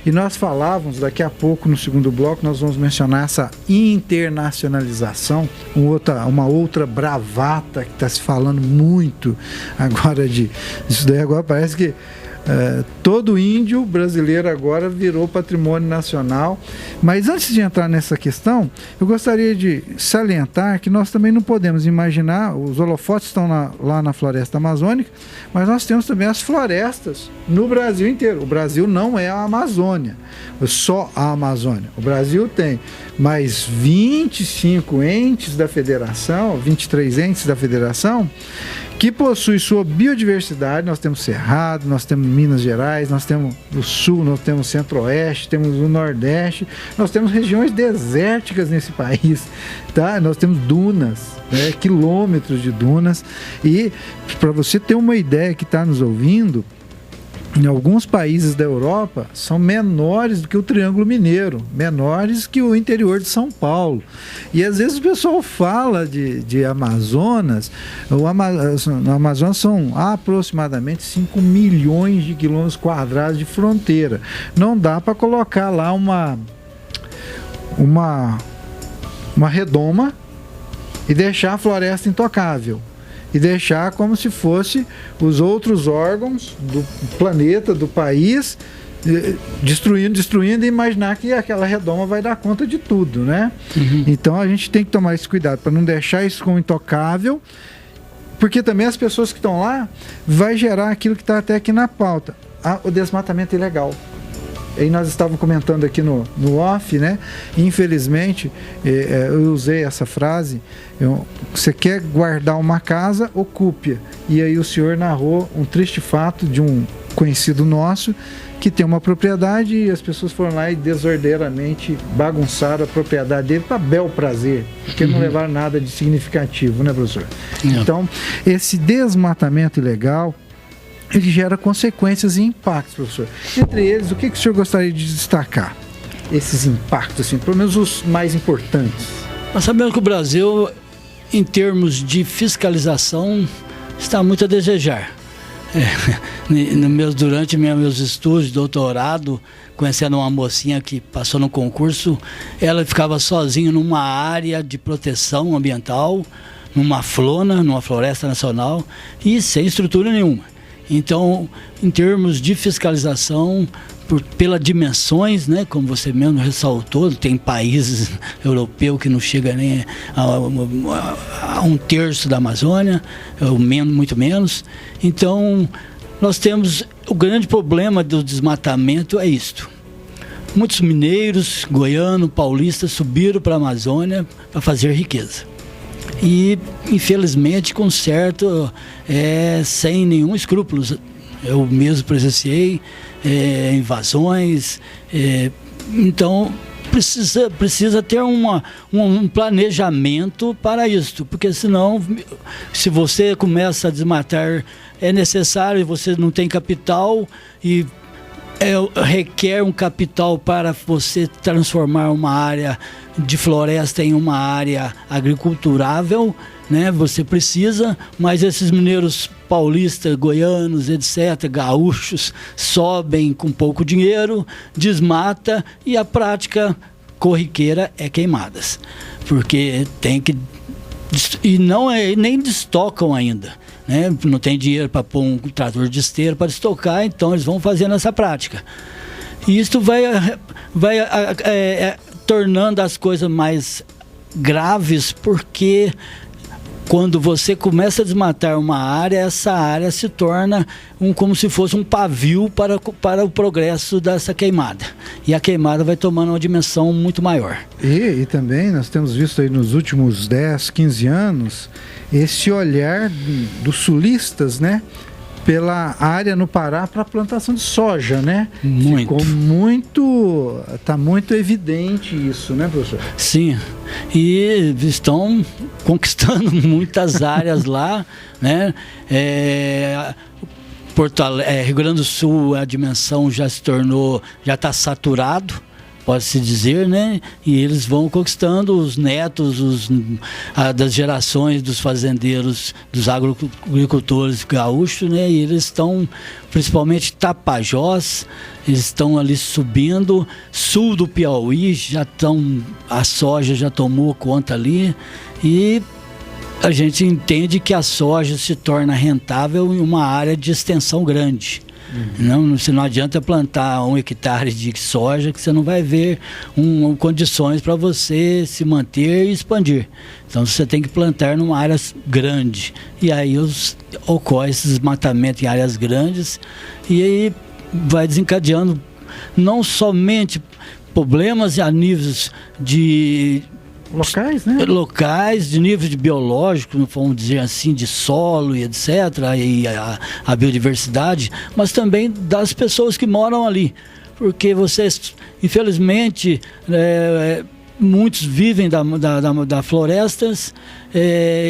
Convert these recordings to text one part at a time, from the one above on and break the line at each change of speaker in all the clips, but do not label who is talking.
E nós falávamos, daqui a pouco no segundo bloco, nós vamos mencionar essa internacionalização, uma outra bravata que está se falando muito agora isso daí agora parece que todo índio brasileiro agora virou patrimônio nacional. Mas antes de entrar nessa questão, eu gostaria de salientar que nós também não podemos imaginar, os holofotes estão lá na floresta amazônica, mas nós temos também as florestas no Brasil inteiro. O Brasil não é a Amazônia, só a Amazônia. O Brasil tem mais 25 entes da federação, 23 entes da federação, que possui sua biodiversidade. Nós temos Cerrado, nós temos Minas Gerais, nós temos o Sul, nós temos o Centro-Oeste, temos o Nordeste, nós temos regiões desérticas nesse país, tá? Nós temos dunas, né? Quilômetros de dunas. E para você ter uma ideia que está nos ouvindo, em alguns países da Europa são menores do que o Triângulo Mineiro, menores que o interior de São Paulo. E às vezes o pessoal fala de Amazonas. O Amazonas são aproximadamente 5 milhões de quilômetros quadrados de fronteira. Não dá para colocar lá uma redoma e deixar a floresta intocável. E deixar como se fosse os outros órgãos do planeta, do país, destruindo e imaginar que aquela redoma vai dar conta de tudo, né? Uhum. Então a gente tem que tomar esse cuidado para não deixar isso como intocável, porque também as pessoas que estão lá vai gerar aquilo que está até aqui na pauta, o desmatamento ilegal. E nós estávamos comentando aqui no off, né? Infelizmente, eu usei essa frase: você quer guardar uma casa, ocupe-a. E aí o senhor narrou um triste fato de um conhecido nosso que tem uma propriedade e as pessoas foram lá e desordeiramente bagunçaram a propriedade dele para bel prazer, porque não levaram nada de significativo, né, professor? Não. Então, esse desmatamento ilegal, ele gera consequências e impactos, professor. Entre eles, o que o senhor gostaria de destacar? Esses impactos, assim, pelo menos os mais importantes.
Nós sabemos que o Brasil, em termos de fiscalização, está muito a desejar. Durante meus estudos de doutorado, conhecendo uma mocinha que passou no concurso, ela ficava sozinha numa área de proteção ambiental, numa floresta nacional, e sem estrutura nenhuma. Então, em termos de fiscalização, pelas dimensões, né, como você mesmo ressaltou, tem países europeus que não chega nem a um terço da Amazônia, ou muito menos. Então, nós temos o grande problema do desmatamento é isto. Muitos mineiros, goianos, paulistas subiram para a Amazônia para fazer riqueza. E, infelizmente, com certo, sem nenhum escrúpulo. Eu mesmo presenciei invasões. Então, precisa ter um planejamento para isso, porque senão, se você começa a desmatar, é necessário, você não tem capital e requer um capital para você transformar uma área de floresta em uma área agriculturável, né? Você precisa, mas esses mineiros paulistas, goianos, etc., gaúchos, sobem com pouco dinheiro, desmata e a prática corriqueira é queimadas, porque tem que... E nem destocam ainda, né? Não tem dinheiro para pôr um trator de esteira para estocar, então eles vão fazendo essa prática. E isso vai tornando as coisas mais graves, porque quando você começa a desmatar uma área, essa área se torna como se fosse um pavio para o progresso dessa queimada. E a queimada vai tomando uma dimensão muito maior.
E também nós temos visto aí nos últimos 10, 15 anos, esse olhar dos sulistas, né? Pela área no Pará para a plantação de soja, né? Está muito evidente isso, né, professor?
Sim, e estão conquistando muitas áreas lá, né? Rio Grande do Sul, a dimensão já está saturado, pode-se dizer, né? E eles vão conquistando os netos das gerações dos fazendeiros, dos agricultores gaúchos, né? E eles estão, principalmente Tapajós, eles estão ali subindo, sul do Piauí, a soja já tomou conta ali, e a gente entende que a soja se torna rentável em uma área de extensão grande. Não adianta plantar 1 hectare de soja que você não vai ver condições para você se manter e expandir. Então você tem que plantar numa área grande. E aí ocorre esse desmatamento em áreas grandes e aí vai desencadeando não somente problemas a níveis de
locais, né?
Locais, de nível de biológico, vamos dizer assim, de solo e etc., e a biodiversidade, mas também das pessoas que moram ali. Porque vocês, infelizmente, muitos vivem da florestas,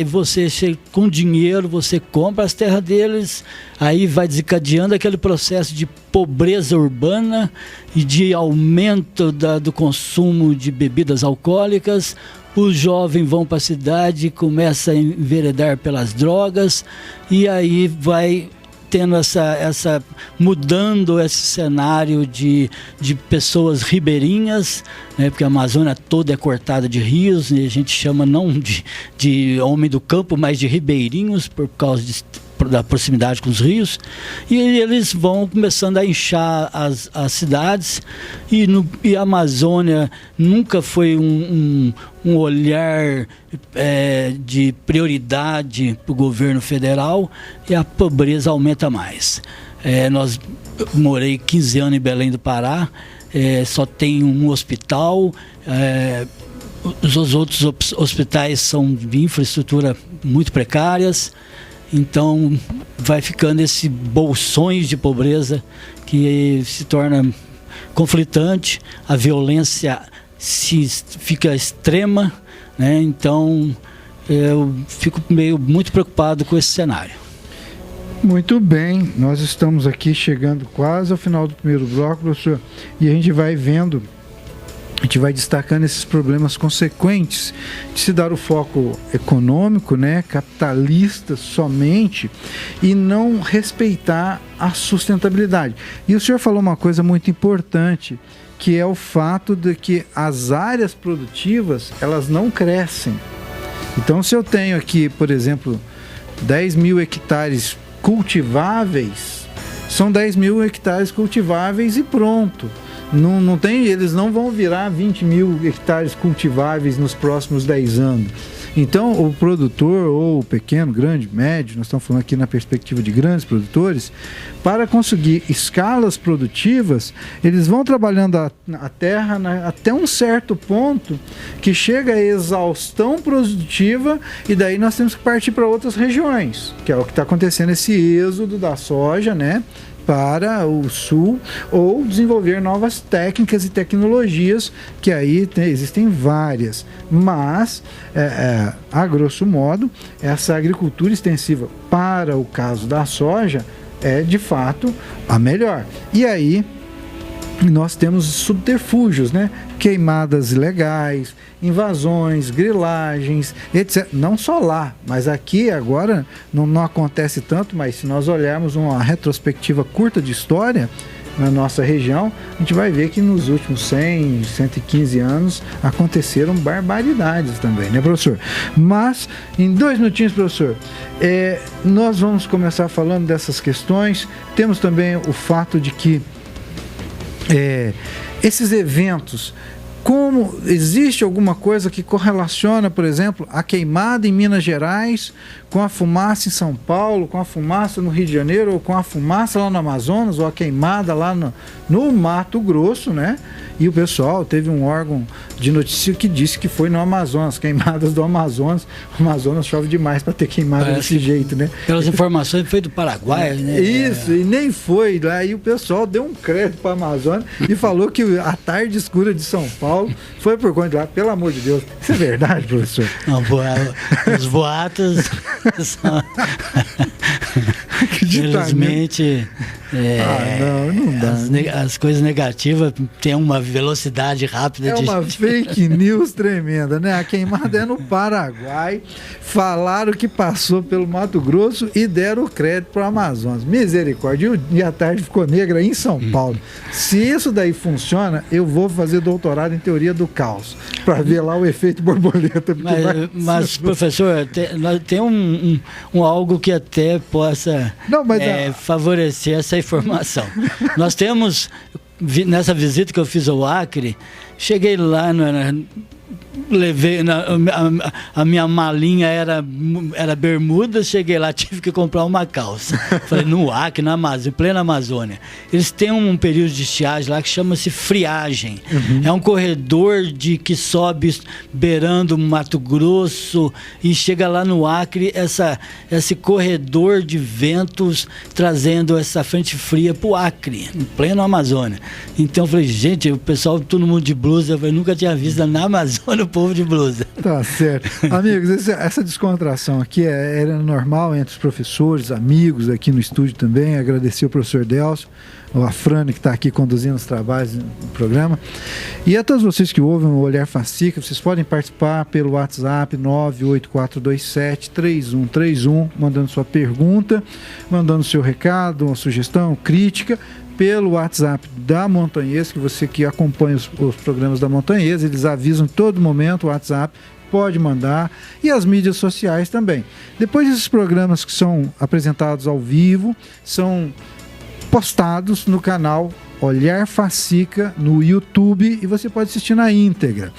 você com dinheiro, você compra as terras deles, aí vai desencadeando aquele processo de pobreza urbana e de aumento do consumo de bebidas alcoólicas. Os jovens vão para a cidade, começam a enveredar pelas drogas, e aí vai tendo mudando esse cenário de pessoas ribeirinhas, né, porque a Amazônia toda é cortada de rios, e a gente chama não de homem do campo, mas de ribeirinhos, por causa da proximidade com os rios, e eles vão começando a inchar as cidades, e a Amazônia nunca foi um olhar de prioridade para o governo federal, e a pobreza aumenta mais. Eu morei 15 anos em Belém do Pará, só tem um hospital, os outros hospitais são de infraestrutura muito precárias. Então vai ficando esse bolsões de pobreza que se torna conflitante, a violência fica extrema, né? Então eu fico muito preocupado com esse cenário.
Muito bem, nós estamos aqui chegando quase ao final do primeiro bloco, professor, e a gente vai vendo, a gente vai destacando esses problemas consequentes de se dar o foco econômico, né, capitalista somente, e não respeitar a sustentabilidade. E o senhor falou uma coisa muito importante, que é o fato de que as áreas produtivas, elas não crescem. Então, se eu tenho aqui, por exemplo, 10 mil hectares cultiváveis, são 10 mil hectares cultiváveis e pronto. Não tem, eles não vão virar 20 mil hectares cultiváveis nos próximos 10 anos. Então, o produtor, ou o pequeno, grande, médio, nós estamos falando aqui na perspectiva de grandes produtores, para conseguir escalas produtivas, eles vão trabalhando a terra até um certo ponto que chega a exaustão produtiva, e daí nós temos que partir para outras regiões, que é o que está acontecendo, esse êxodo da soja, né, para o sul, ou desenvolver novas técnicas e tecnologias, que aí existem várias, mas a grosso modo essa agricultura extensiva para o caso da soja é de fato a melhor. E aí nós temos subterfúgios, né? Queimadas ilegais, invasões, grilagens, etc. Não só lá, mas aqui agora não acontece tanto, mas se nós olharmos uma retrospectiva curta de história na nossa região, a gente vai ver que nos últimos 100, 115 anos aconteceram barbaridades também, né, professor? Mas, em 2 minutinhos, professor, nós vamos começar falando dessas questões. Temos também o fato de que esses eventos, como existe alguma coisa que correlaciona, por exemplo, a queimada em Minas Gerais com a fumaça em São Paulo, com a fumaça no Rio de Janeiro, ou com a fumaça lá no Amazonas, ou a queimada lá no Mato Grosso, né? E o pessoal teve um órgão de notícia que disse que foi no Amazonas, queimadas do Amazonas. O Amazonas chove demais para ter queimada desse jeito, né?
Pelas informações foi do Paraguai, né?
Isso, e nem foi. Aí o pessoal deu um crédito para a Amazônia e falou que a tarde escura de São Paulo foi por conta de lá. Pelo amor de Deus. Isso é verdade, professor?
Não, os boatos são... Infelizmente,
Não dá.
As coisas negativas têm uma velocidade rápida.
É uma fake news tremenda, né? A queimada é no Paraguai. Falaram que passou pelo Mato Grosso e deram o crédito para o Amazonas. Misericórdia. E a tarde ficou negra em São Paulo. Se isso daí funciona, eu vou fazer doutorado em teoria do caos, para ver lá o efeito borboleta.
Mas professor, tem algo que até possa favorecer essa informação. Nós temos, nessa visita que eu fiz ao Acre, cheguei lá, levei a minha malinha era bermuda, cheguei lá, tive que comprar uma calça. Falei, no Acre, na Amazônia, em plena Amazônia. Eles têm um período de estiagem lá que chama-se friagem. É um corredor que sobe beirando Mato Grosso e chega lá no Acre, esse corredor de ventos trazendo essa frente fria pro Acre, em pleno Amazônia. Então eu falei, gente, o pessoal, todo mundo de blusa, eu nunca tinha visto na Amazônia o povo de blusa.
Tá certo. Amigos, essa descontração aqui era normal entre os professores, amigos aqui no estúdio também. Agradecer ao professor Delcio, a Frane, que está aqui conduzindo os trabalhos do programa. E a todos vocês que ouvem o Olhar Fascica, vocês podem participar pelo WhatsApp 98427-3131, mandando sua pergunta, mandando seu recado, uma sugestão, crítica, pelo WhatsApp da Montanhês, que você que acompanha os programas da Montanhês, eles avisam em todo momento o WhatsApp, pode mandar, e as mídias sociais também. Depois esses programas que são apresentados ao vivo, são postados no canal Olhar Fascica no YouTube e você pode assistir na íntegra.